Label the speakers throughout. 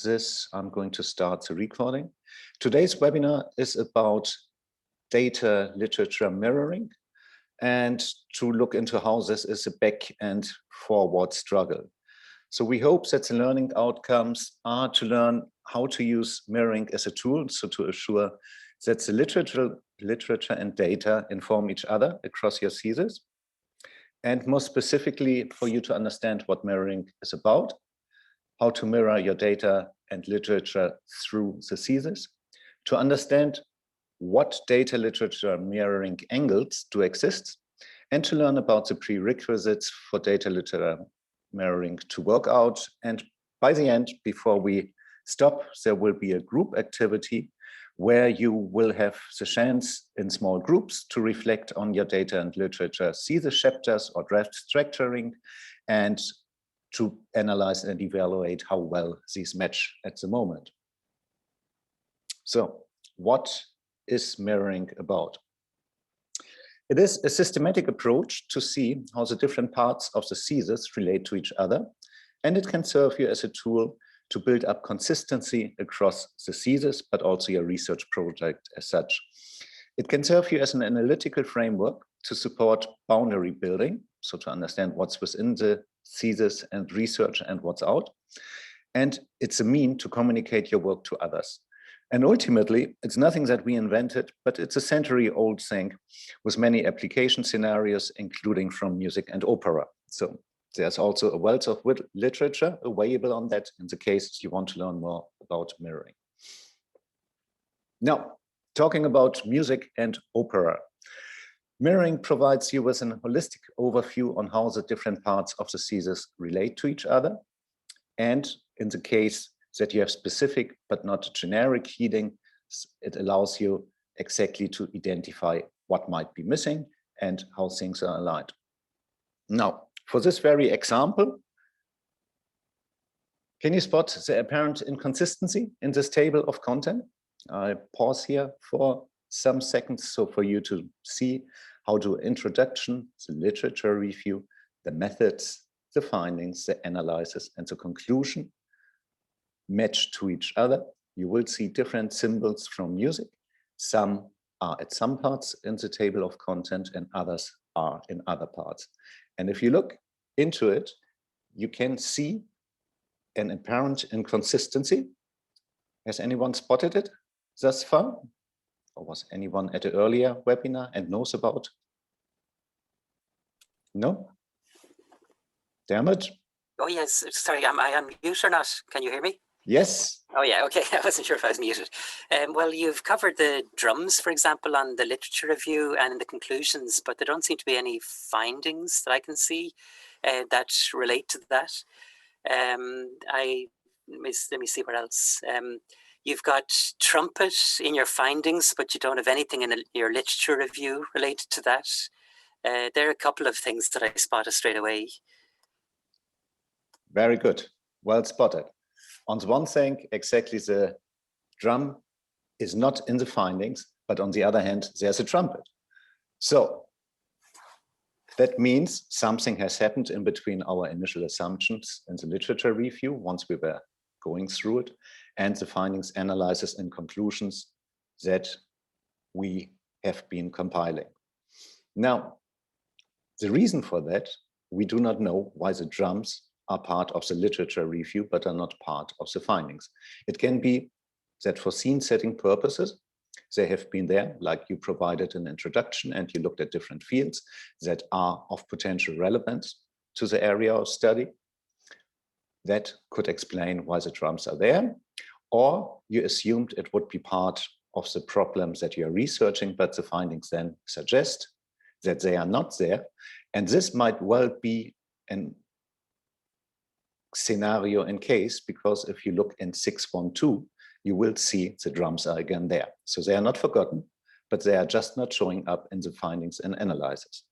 Speaker 1: this, I'm going to start the recording. Today's webinar is about data literature mirroring and to look into how this is a back and forward struggle. So we hope that the learning outcomes are to learn how to use mirroring as a tool, so to assure that the literature and data inform each other across your thesis, and more specifically for you to understand what mirroring is about, how to mirror your data and literature through the thesis, to understand what data literature mirroring angles do exist, and to learn about the prerequisites for data literature mirroring to work out. And by the end, before we stop, there will be a group activity where you will have the chance in small groups to reflect on your data and literature thesis chapters or draft structuring, and to analyze and evaluate how well these match at the moment. So what is mirroring about? It is a systematic approach to see how the different parts of the thesis relate to each other, and it can serve you as a tool to build up consistency across the thesis, but also your research project as such. It can serve you as an analytical framework to support boundary building, so to understand what's within the thesis and research and what's out. And it's a mean to communicate your work to others. And ultimately, it's nothing that we invented, but it's a century-old thing with many application scenarios, including from music and opera. So there's also a wealth of literature available on that in the case you want to learn more about mirroring. Now, talking about music and opera. Mirroring provides you with an holistic overview on how the different parts of the thesis relate to each other. And in the case that you have specific but not generic heading, it allows you exactly to identify what might be missing and how things are aligned. Now, for this very example, can you spot the apparent inconsistency in this table of content? I pause here for some seconds so for you to see how the introduction, the literature review, the methods, the findings, the analysis, and the conclusion match to each other. You will see different symbols from music. Some are at some parts in the table of content and others are in other parts. And if you look into it, you can see an apparent inconsistency. Has anyone spotted it thus far? Or was anyone at an earlier webinar and knows about? No? Damn it.
Speaker 2: Oh yes, sorry, am I on mute or not? Can you hear me?
Speaker 1: Yes.
Speaker 2: Oh yeah, okay, I wasn't sure if I was muted. Well, you've covered the drums, for example, on the literature review and in the conclusions, but there don't seem to be any findings that I can see that relate to that. Let me see what else. You've got trumpet in your findings, but you don't have anything in your literature review related to that. There are a couple of things that I spotted straight away.
Speaker 1: Very good. Well spotted. On the one thing, exactly the drum is not in the findings, but on the other hand, there's a trumpet. So that means something has happened in between our initial assumptions in the literature review, once we were going through it, and the findings, analysis, and conclusions that we have been compiling. Now, the reason for that, we do not know why the drums are part of the literature review, but are not part of the findings. It can be that for scene setting purposes, they have been there, like you provided an introduction and you looked at different fields that are of potential relevance to the area of study. That could explain why the drums are there. Or you assumed it would be part of the problems that you're researching, but the findings then suggest that they are not there. And this might well be an scenario in case, because if you look in 612, you will see the drums are again there. So they are not forgotten, but they are just not showing up in the findings and analysis.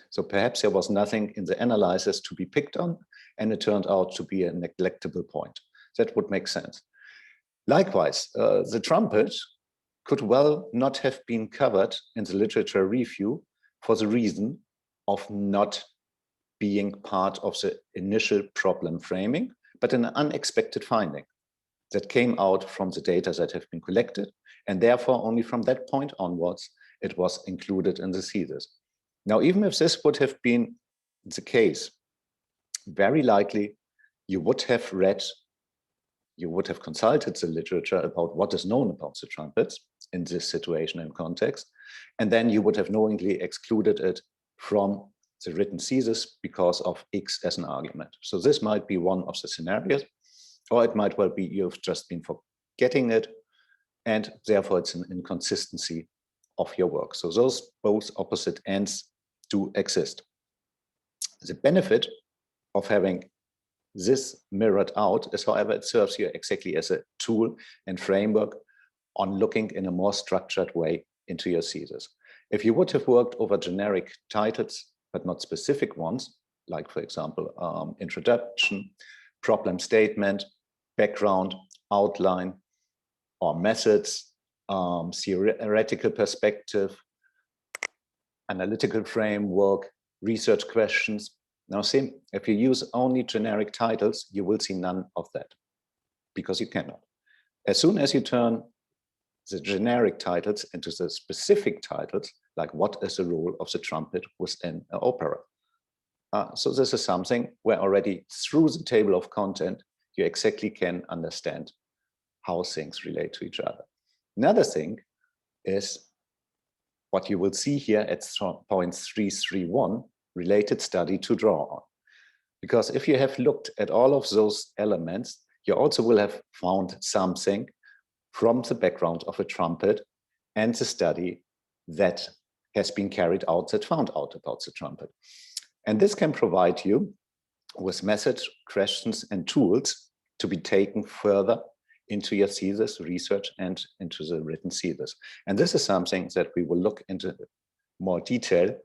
Speaker 1: So perhaps there was nothing in the analysis to be picked on, and it turned out to be a neglectable point. That would make sense. Likewise, the trumpet could well not have been covered in the literature review for the reason of not being part of the initial problem framing, but an unexpected finding. that came out from the data that have been collected. And therefore, only from that point onwards, it was included in the thesis. Now, even if this would have been the case, very likely you would have read, you would have consulted the literature about what is known about the trumpets in this situation and context, and then you would have knowingly excluded it from the written thesis because of X as an argument. So this might be one of the scenarios, or it might well be you've just been forgetting it, and therefore it's an inconsistency of your work. So those both opposite ends do exist. The benefit of having this mirrored out is, however, it serves you exactly as a tool and framework on looking in a more structured way into your thesis. If you would have worked over generic titles, but not specific ones, like, for example, introduction, problem statement, background, outline, or methods, theoretical perspective, analytical framework, research questions. Now see, if you use only generic titles, you will see none of that because you cannot. As soon as you turn the generic titles into the specific titles, like what is the role of the trumpet within an opera? So this is something where already through the table of content, you exactly can understand how things relate to each other. Another thing is what you will see here at point 331, related study to draw on. Because if you have looked at all of those elements, you also will have found something from the background of a trumpet and the study that has been carried out that found out about the trumpet. And this can provide you with methods, questions, and tools to be taken further into your thesis, research, and into the written thesis. And this is something that we will look into more detail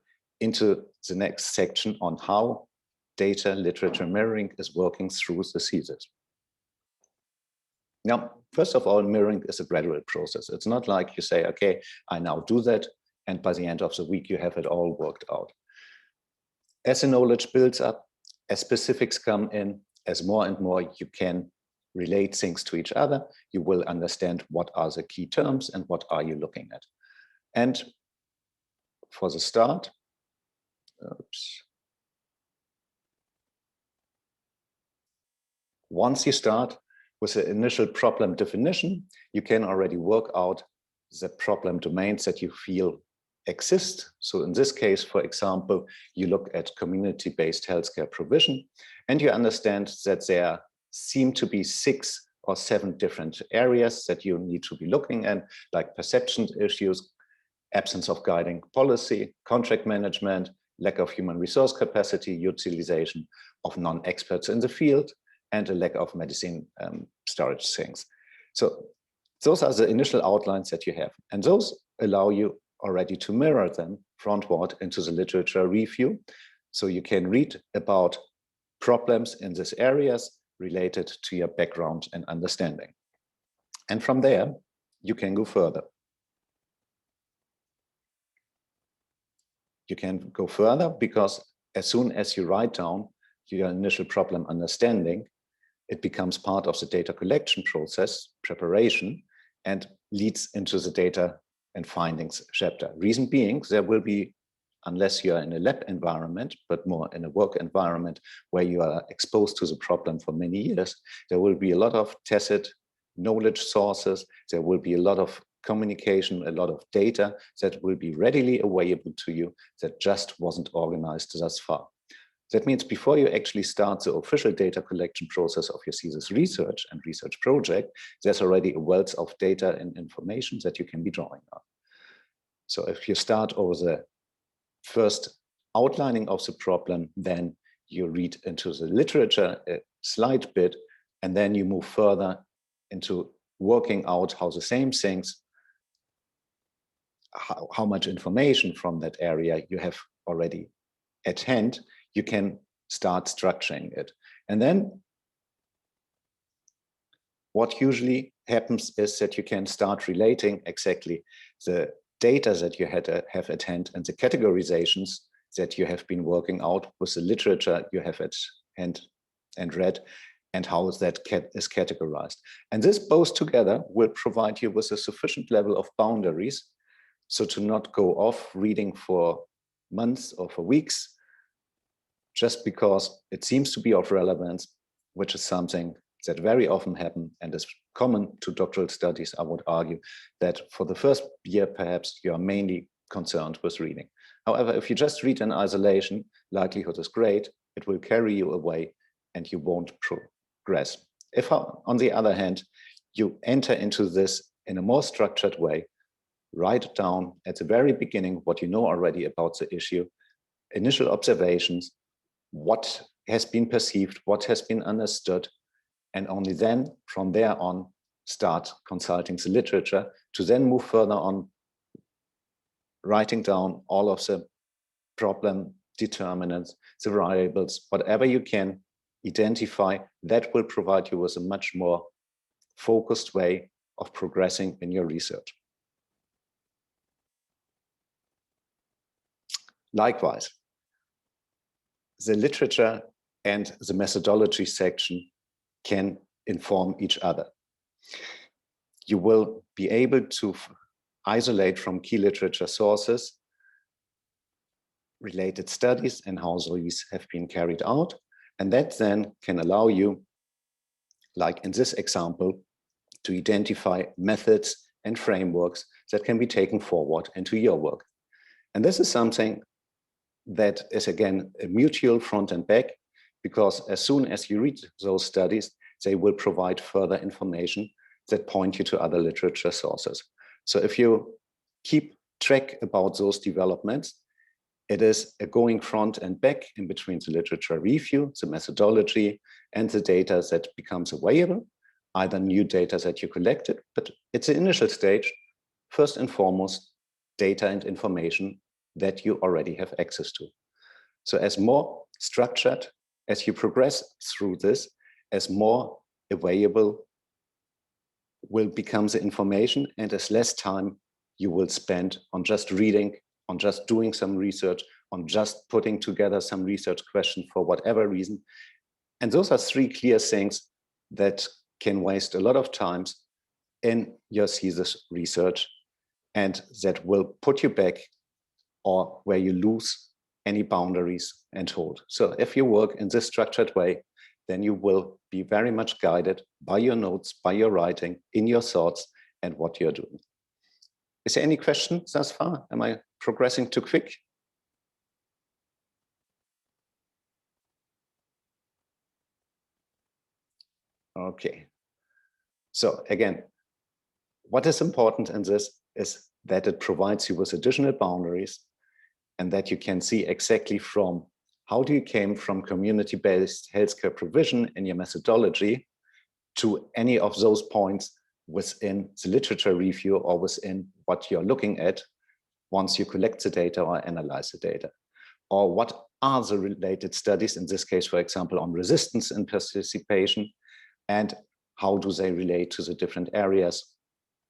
Speaker 1: into the next section on how data literature mirroring is working through the thesis. Now, first of all, mirroring is a gradual process. It's not like you say, okay, I now do that, and by the end of the week, you have it all worked out. As the knowledge builds up, as specifics come in, as more and more you can relate things to each other, you will understand what are the key terms and what are you looking at. And for the start, once you start with the initial problem definition, you can already work out the problem domains that you feel exist. So in this case, for example, you look at community-based healthcare provision, and you understand that there seem to be 6 or 7 different areas that you need to be looking at, like perception issues, absence of guiding policy, contract management, lack of human resource capacity, utilization of non-experts in the field, and a lack of medicine storage things. So those are the initial outlines that you have. And those allow you already to mirror them frontward into the literature review. So you can read about problems in these areas related to your background and understanding. And from there, you can go further. You can go further because as soon as you write down your initial problem understanding, it becomes part of the data collection process, preparation, and leads into the data and findings chapter. Reason being, there will be, unless you are in a lab environment, but more in a work environment where you are exposed to the problem for many years, there will be a lot of tacit knowledge sources, there will be a lot of communication, a lot of data that will be readily available to you that just wasn't organized thus far. That means before you actually start the official data collection process of your thesis research and research project, there's already a wealth of data and information that you can be drawing on. So if you start over the first outlining of the problem, then you read into the literature a slight bit, and then you move further into working out how the same things, how much information from that area you have already at hand, you can start structuring it. And then what usually happens is that you can start relating exactly the data that you have at hand and the categorizations that you have been working out with the literature you have at hand and read and how is that is categorized. And this both together will provide you with a sufficient level of boundaries, so to not go off reading for months or for weeks, just because it seems to be of relevance, which is something that very often happen and is common to doctoral studies. I would argue that for the first year, perhaps you are mainly concerned with reading. However, if you just read in isolation, likelihood is great, it will carry you away and you won't progress. If, on the other hand, you enter into this in a more structured way, write down at the very beginning what you know already about the issue, initial observations, what has been perceived, what has been understood, and only then, from there on, start consulting the literature to then move further on, writing down all of the problem determinants, the variables, whatever you can identify, that will provide you with a much more focused way of progressing in your research. Likewise, the literature and the methodology section can inform each other. You will be able to isolate from key literature sources related studies and how these have been carried out. And that then can allow you, like in this example, to identify methods and frameworks that can be taken forward into your work. And this is something that is, again, a mutual front and back, because as soon as you read those studies, they will provide further information that point you to other literature sources. So if you keep track about those developments, it is a going front and back in between the literature review, the methodology, and the data that becomes available, either new data that you collected, but it's the initial stage, first and foremost, data and information that you already have access to. So as more structured, as you progress through this, as more available will become the information, and as less time you will spend on just reading, on just doing some research, on just putting together some research question for whatever reason. And those are three clear things that can waste a lot of time in your thesis research, and that will put you back or where you lose any boundaries and hold. So if you work in this structured way, then you will be very much guided by your notes, by your writing, in your thoughts, and what you're doing. Is there any questions thus far? Am I progressing too quick? Okay. So again, what is important in this is that it provides you with additional boundaries, and that you can see exactly from how do you came from community-based healthcare provision in your methodology to any of those points within the literature review or within what you're looking at once you collect the data or analyze the data. Or what are the related studies, in this case, for example, on resistance and participation, and how do they relate to the different areas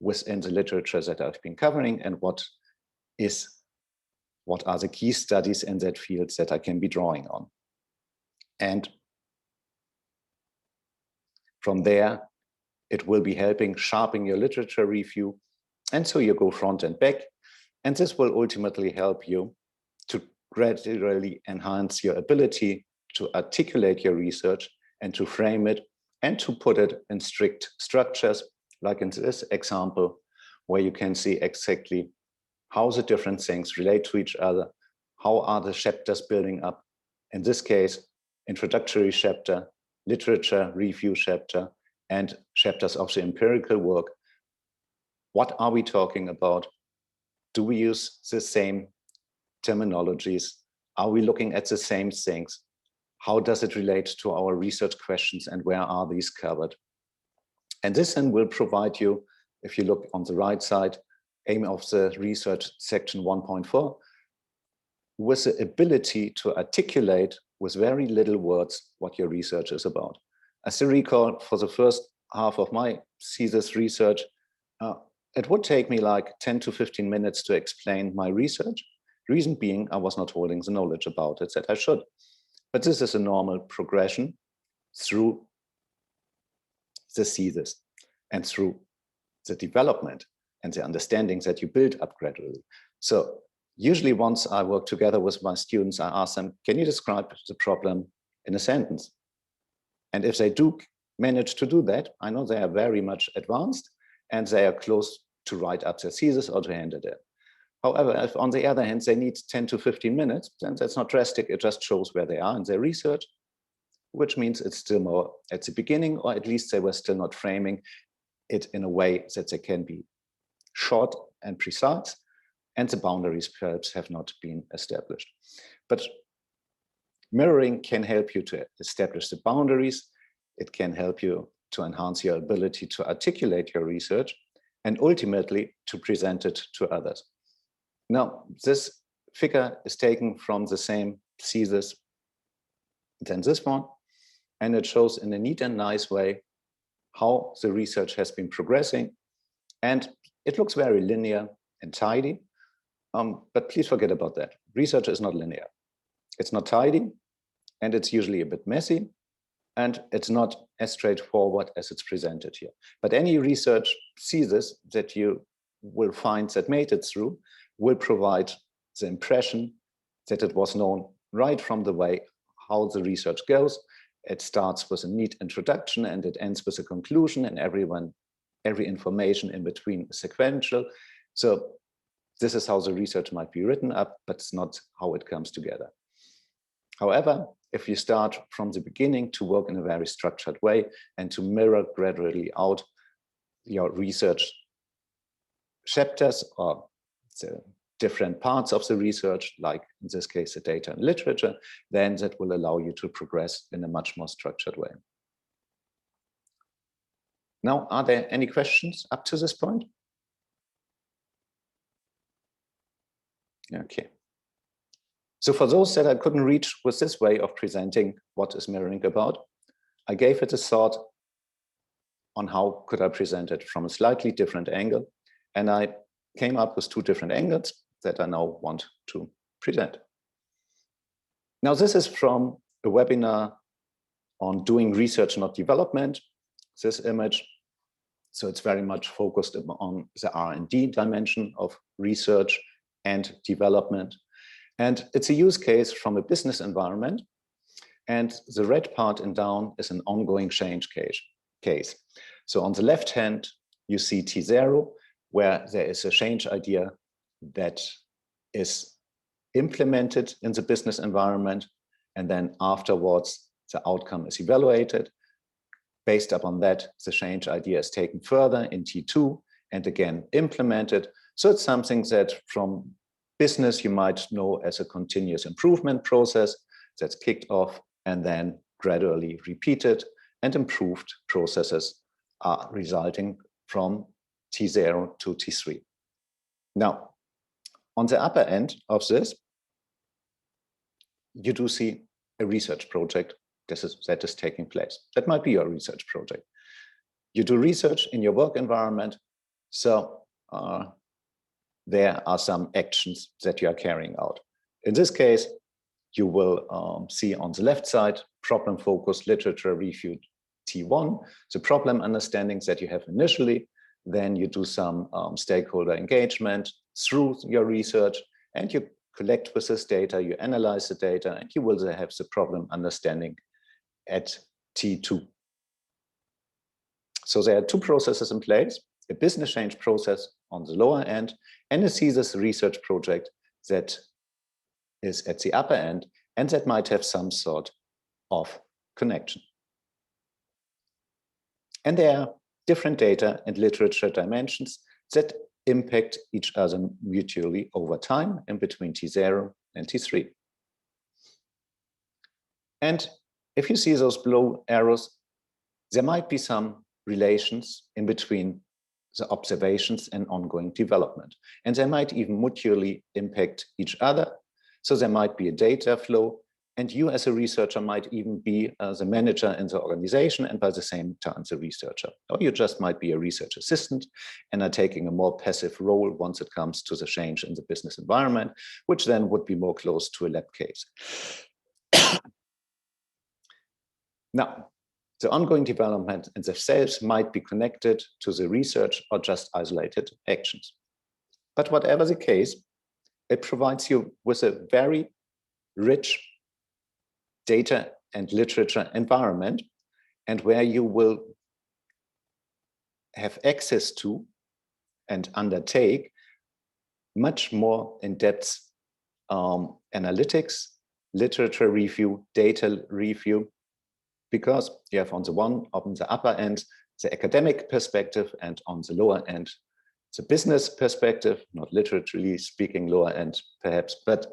Speaker 1: within the literature that I've been covering, and what are the key studies in that field that I can be drawing on. And from there, it will be helping sharpen your literature review. And so you go front and back. And this will ultimately help you to gradually enhance your ability to articulate your research and to frame it and to put it in strict structures, like in this example, where you can see exactly how the different things relate to each other, how are the chapters building up. In this case, introductory chapter, literature review chapter, and chapters of the empirical work. What are we talking about? Do we use the same terminologies? Are we looking at the same things? How does it relate to our research questions, and where are these covered? And this then will provide you, if you look on the right side, aim of the research section 1.4, with the ability to articulate with very little words what your research is about. I still recall for the first half of my thesis research, it would take me like 10 to 15 minutes to explain my research. Reason being, I was not holding the knowledge about it that I should. But this is a normal progression through the thesis and through the development and the understanding that you build up gradually. So usually once I work together with my students, I ask them, can you describe the problem in a sentence? And if they do manage to do that, I know they are very much advanced and they are close to write up their thesis or to hand it in. However, if on the other hand, they need 10 to 15 minutes, then that's not drastic. It just shows where they are in their research, which means it's still more at the beginning, or at least they were still not framing it in a way that they can be short and precise, and the boundaries perhaps have not been established. But mirroring can help you to establish the boundaries. It can help you to enhance your ability to articulate your research and ultimately to present it to others. Now, this figure is taken from the same thesis than this one, and it shows in a neat and nice way how the research has been progressing. And it looks very linear and tidy, but please forget about that. Research is not linear. It's not tidy, and it's usually a bit messy, and it's not as straightforward as it's presented here. But any research thesis that you will find that made it through will provide the impression that it was known right from the way how the research goes. It starts with a neat introduction and it ends with a conclusion, and every information in between is sequential. So this is how the research might be written up, but it's not how it comes together. However, if you start from the beginning to work in a very structured way and to mirror gradually out your research chapters or the different parts of the research, like in this case, the data and literature, then that will allow you to progress in a much more structured way. Now, are there any questions up to this point? Okay. So for those that I couldn't reach with this way of presenting what is mirroring about, I gave it a thought on how could I present it from a slightly different angle. And I came up with two different angles that I now want to present. Now, this is from a webinar on doing research, not development, this image. So it's very much focused on the R&D dimension of research and development. And it's a use case from a business environment. And the red part in down is an ongoing change case. So on the left hand, you see T0, where there is a change idea that is implemented in the business environment. And then afterwards, the outcome is evaluated. Based upon that, the change idea is taken further in T2 and again implemented. So it's something that from business you might know as a continuous improvement process that's kicked off and then gradually repeated, and improved processes are resulting from T0 to T3. Now, on the upper end of this, you do see a research project that is taking place. That might be your research project. You do research in your work environment, so there are some actions that you are carrying out. In this case, you will see on the left side, problem-focused literature review T1, the problem understandings that you have initially. Then you do some stakeholder engagement through your research, and you collect with this data, you analyze the data, and you will have the problem understanding at T2. So there are two processes in place, a business change process on the lower end, and a thesis research project that is at the upper end, and that might have some sort of connection. And there are different data and literature dimensions that impact each other mutually over time in between T0 and T3. And if you see those blue arrows, there might be some relations in between the observations and ongoing development. And they might even mutually impact each other. So there might be a data flow, and you as a researcher might even be the manager in the organization and by the same time the researcher. Or you just might be a research assistant and are taking a more passive role once it comes to the change in the business environment, which then would be more close to a lab case. Now, The ongoing development in themselves might be connected to the research or just isolated actions. But whatever the case, it provides you with a very rich data and literature environment, and where you will have access to and undertake much more in-depth analytics, literature review, data review, because you have on the upper end, the academic perspective, and on the lower end, the business perspective, not literally speaking lower end perhaps, but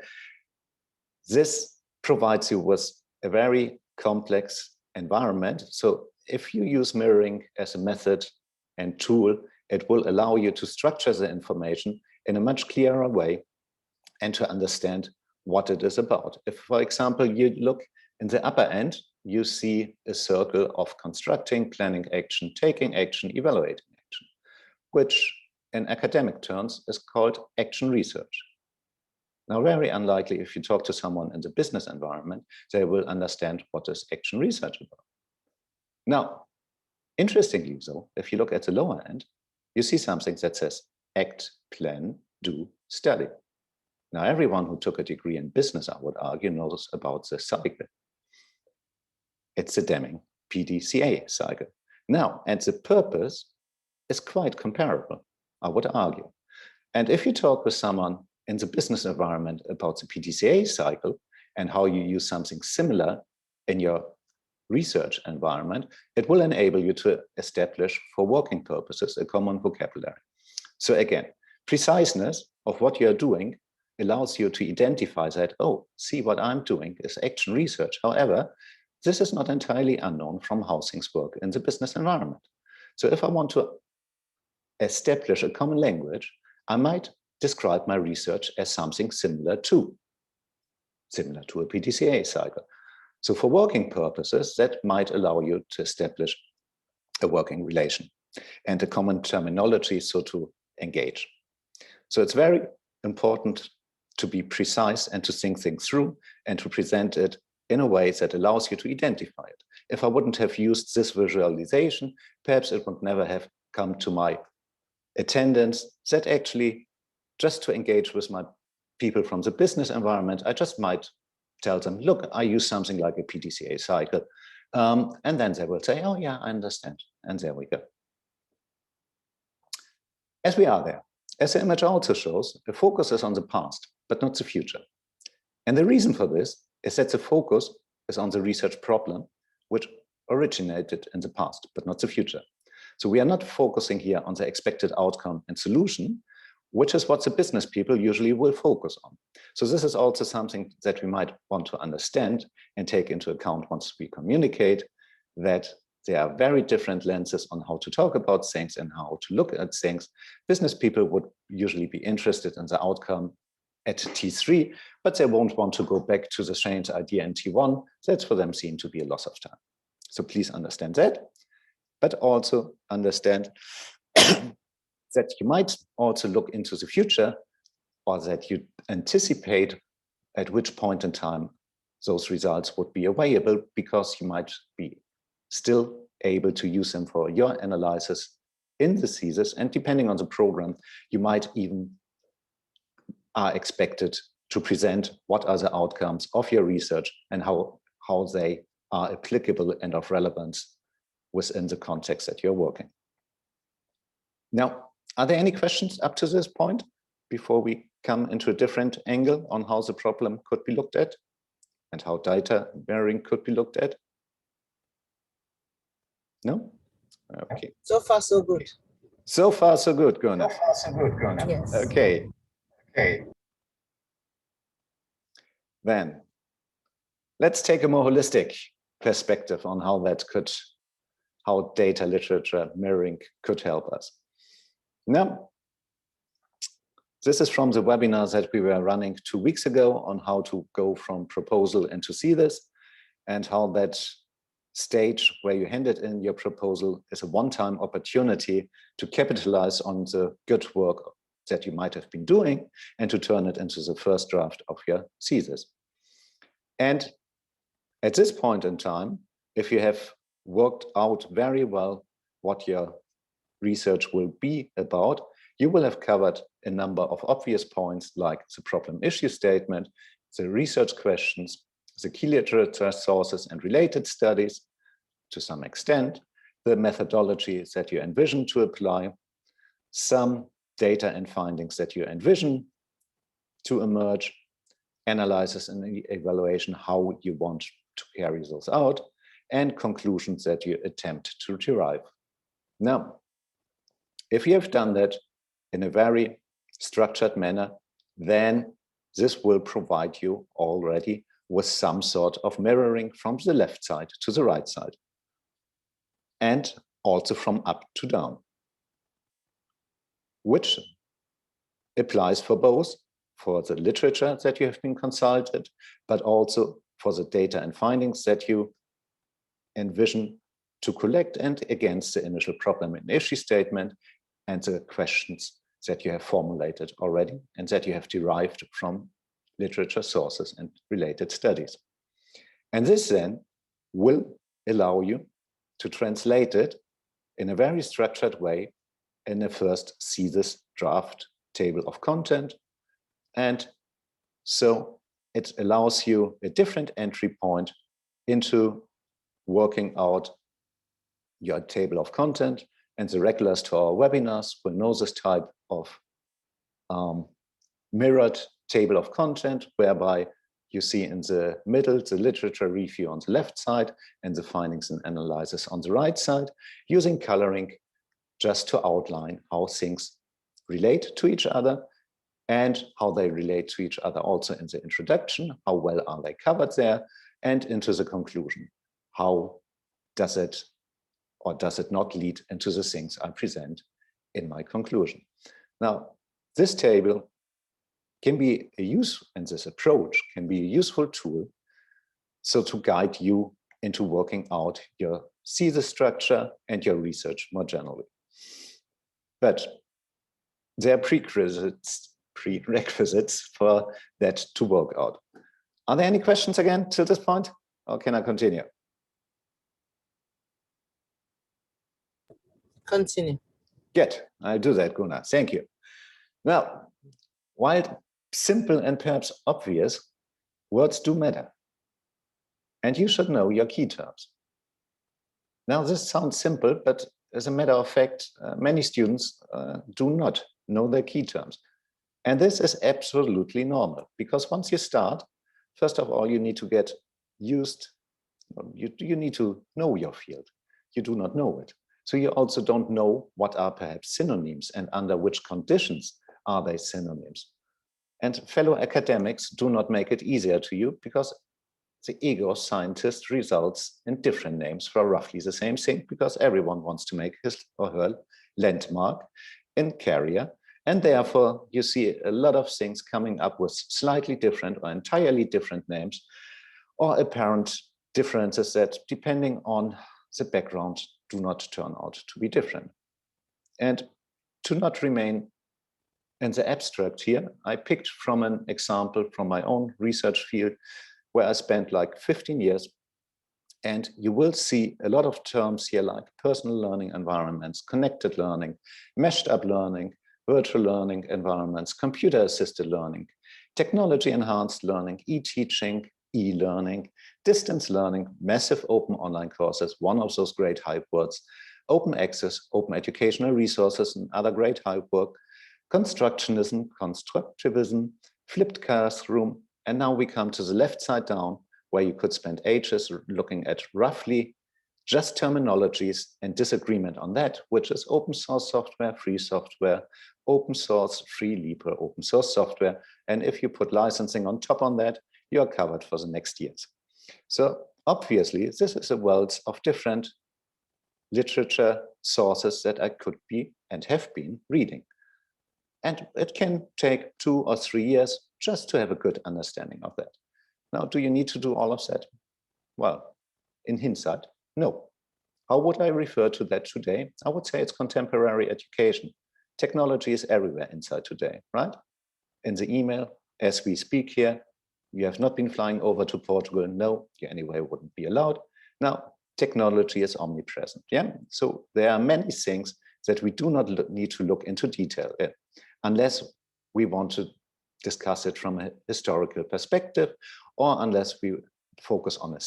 Speaker 1: this provides you with a very complex environment. So if you use mirroring as a method and tool, it will allow you to structure the information in a much clearer way and to understand what it is about. If, for example, you look in the upper end, you see a circle of constructing, planning action, taking action, evaluating action, which in academic terms is called action research. Now, very unlikely if you talk to someone in the business environment, they will understand what is action research about. Now, interestingly though, if you look at the lower end, you see something that says act, plan, do, study. Now, everyone who took a degree in business, I would argue, knows about the cycle. It's the Deming PDCA cycle. Now, and the purpose is quite comparable, I would argue. And if you talk with someone in the business environment about the PDCA cycle and how you use something similar in your research environment, it will enable you to establish, for working purposes, a common vocabulary. So again, preciseness of what you're doing allows you to identify that, oh, see, what I'm doing is action research. However, this is not entirely unknown from how things work in the business environment. So if I want to establish a common language, I might describe my research as something similar to a PDCA cycle. So for working purposes, that might allow you to establish a working relation and a common terminology, so to engage. So it's very important to be precise and to think things through and to present it in a way that allows you to identify it. If I wouldn't have used this visualization, perhaps it would never have come to my attendance that actually, just to engage with my people from the business environment, I just might tell them, look, I use something like a PDCA cycle. And then they will say, oh yeah, I understand. And there we go. As we are there, as the image also shows, the focus is on the past, but not the future. And the reason for this is that the focus is on the research problem, which originated in the past, but not the future. So we are not focusing here on the expected outcome and solution, which is what the business people usually will focus on. So this is also something that we might want to understand and take into account once we communicate, that there are very different lenses on how to talk about things and how to look at things. Business people would usually be interested in the outcome at T3, but they won't want to go back to the strange idea in T1. That's for them seen to be a loss of time. So please understand that, but also understand that you might also look into the future, or that you anticipate at which point in time those results would be available, because you might be still able to use them for your analysis in the thesis. And depending on the program, you might even are expected to present what are the outcomes of your research and how they are applicable and of relevance within the context that you're working. Now, are there any questions up to this point before we come into a different angle on how the problem could be looked at and how data mirroring could be looked at? No? Okay.
Speaker 3: So far, so good.
Speaker 1: So far, so good, Gunnar.
Speaker 3: So far, so good, Gunnar. Yes.
Speaker 1: Okay.
Speaker 3: Okay.
Speaker 1: Then let's take a more holistic perspective on how data literature mirroring could help us. Now, this is from the webinar that we were running 2 weeks ago on how to go from proposal into thesis, and how that stage where you handed in your proposal is a one-time opportunity to capitalize on the good work that you might have been doing and to turn it into the first draft of your thesis. And at this point in time, if you have worked out very well what your research will be about, you will have covered a number of obvious points like the problem issue statement, the research questions, the key literature sources and related studies to some extent, the methodology that you envision to apply, some data and findings that you envision to emerge, analysis and evaluation, how you want to carry those out, and conclusions that you attempt to derive. Now, if you have done that in a very structured manner, then this will provide you already with some sort of mirroring from the left side to the right side, and also from up to down, which applies for both, for the literature that you have been consulted, but also for the data and findings that you envision to collect, and against the initial problem and issue statement and the questions that you have formulated already and that you have derived from literature sources and related studies. And this then will allow you to translate it in a very structured way in the first thesis draft table of content. And so it allows you a different entry point into working out your table of content, and the regulars to our webinars will know this type of mirrored table of content, whereby you see in the middle the literature review on the left side and the findings and analysis on the right side, using coloring just to outline how things relate to each other and how they relate to each other also in the introduction, how well are they covered there, and into the conclusion. How does it or does it not lead into the things I present in my conclusion? Now, this table can be a use, and this approach can be a useful tool so to guide you into working out your thesis structure and your research more generally. But there are prerequisites for that to work out. Are there any questions again to this point, or can I continue?
Speaker 3: Continue.
Speaker 1: Good, I'll do that, Gunnar. Thank you. Now, while simple and perhaps obvious, words do matter. And you should know your key terms. Now, this sounds simple, but as a matter of fact, many students do not know their key terms. And this is absolutely normal, because once you start, first of all, you need to get used, you need to know your field. You do not know it. So you also don't know what are perhaps synonyms and under which conditions are they synonyms. And fellow academics do not make it easier to you, because the ego of scientists results in different names for roughly the same thing, because everyone wants to make his or her landmark in career. And therefore, you see a lot of things coming up with slightly different or entirely different names, or apparent differences that, depending on the background, do not turn out to be different. And to not remain in the abstract here, I picked from an example from my own research field, where I spent like 15 years. And you will see a lot of terms here like personal learning environments, connected learning, meshed up learning, virtual learning environments, computer-assisted learning, technology-enhanced learning, e-teaching, e-learning, distance learning, massive open online courses, one of those great hype words, open access, open educational resources, and other great hype work, constructionism, constructivism, flipped classroom, and now we come to the left side down, where you could spend ages looking at roughly just terminologies and disagreement on that, which is open source software, free software, open source, free, libre, open source software. And if you put licensing on top on that, you're covered for the next years. So obviously, this is a wealth of different literature sources that I could be and have been reading. And it can take 2 or 3 years just to have a good understanding of that. Now, do you need to do all of that? Well, in hindsight, no. How would I refer to that today? I would say it's contemporary education. Technology is everywhere inside today, right? In the email, as we speak here, you have not been flying over to Portugal. No, you anyway wouldn't be allowed. Now, technology is omnipresent. Yeah, so there are many things that we do not need to look into detail in, unless we want to discuss it from a historical perspective, or unless we focus on a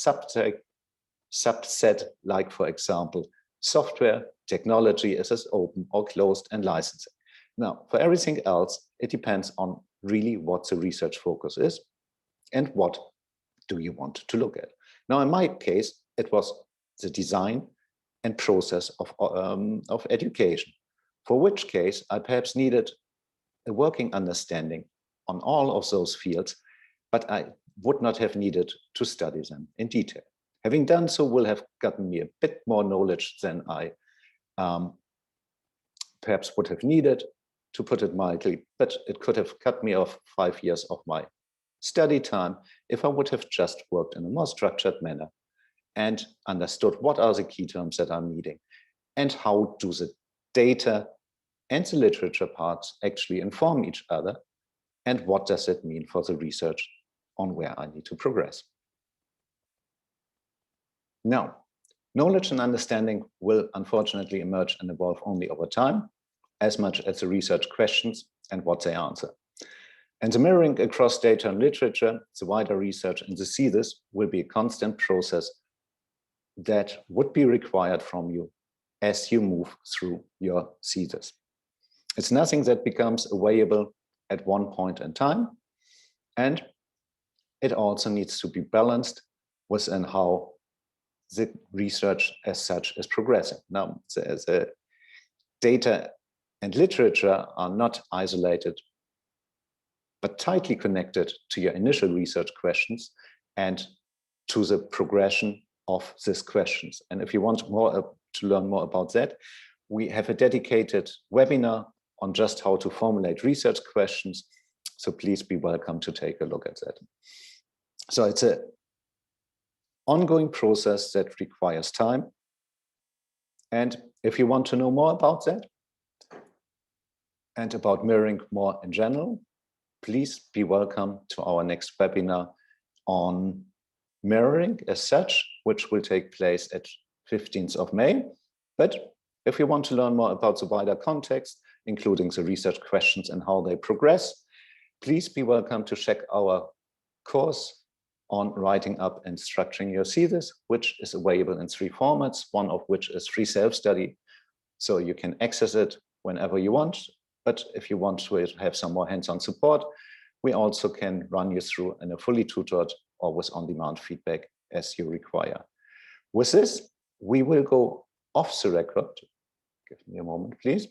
Speaker 1: subset, like, for example, software technology is as open or closed and licensing. Now, for everything else, it depends on really what the research focus is and what do you want to look at. Now, in my case, it was the design and process of education, for which case I perhaps needed a working understanding on all of those fields, but I would not have needed to study them in detail. Having done so will have gotten me a bit more knowledge than I perhaps would have needed, to put it mildly, but it could have cut me off 5 years of my study time if I would have just worked in a more structured manner and understood what are the key terms that I'm needing and how do the data and the literature parts actually inform each other, and what does it mean for the research on where I need to progress. Now, knowledge and understanding will unfortunately emerge and evolve only over time, as much as the research questions and what they answer. And the mirroring across data and literature, the wider research and the thesis will be a constant process that would be required from you as you move through your thesis. It's nothing that becomes available at one point in time, and it also needs to be balanced within how the research as such is progressing. Now, the data and literature are not isolated, but tightly connected to your initial research questions and to the progression of these questions. And if you want more to learn more about that, we have a dedicated webinar on just how to formulate research questions. So please be welcome to take a look at that. So it's an ongoing process that requires time. And if you want to know more about that and about mirroring more in general, please be welcome to our next webinar on mirroring as such, which will take place at 15th of May. But if you want to learn more about the wider context, including the research questions and how they progress, please be welcome to check our course on writing up and structuring your thesis, which is available in 3 formats, one of which is free self-study. So you can access it whenever you want. But if you want to have some more hands-on support, we also can run you through in a fully tutored or with on-demand feedback as you require. With this, we will go off the record. Give me a moment, please.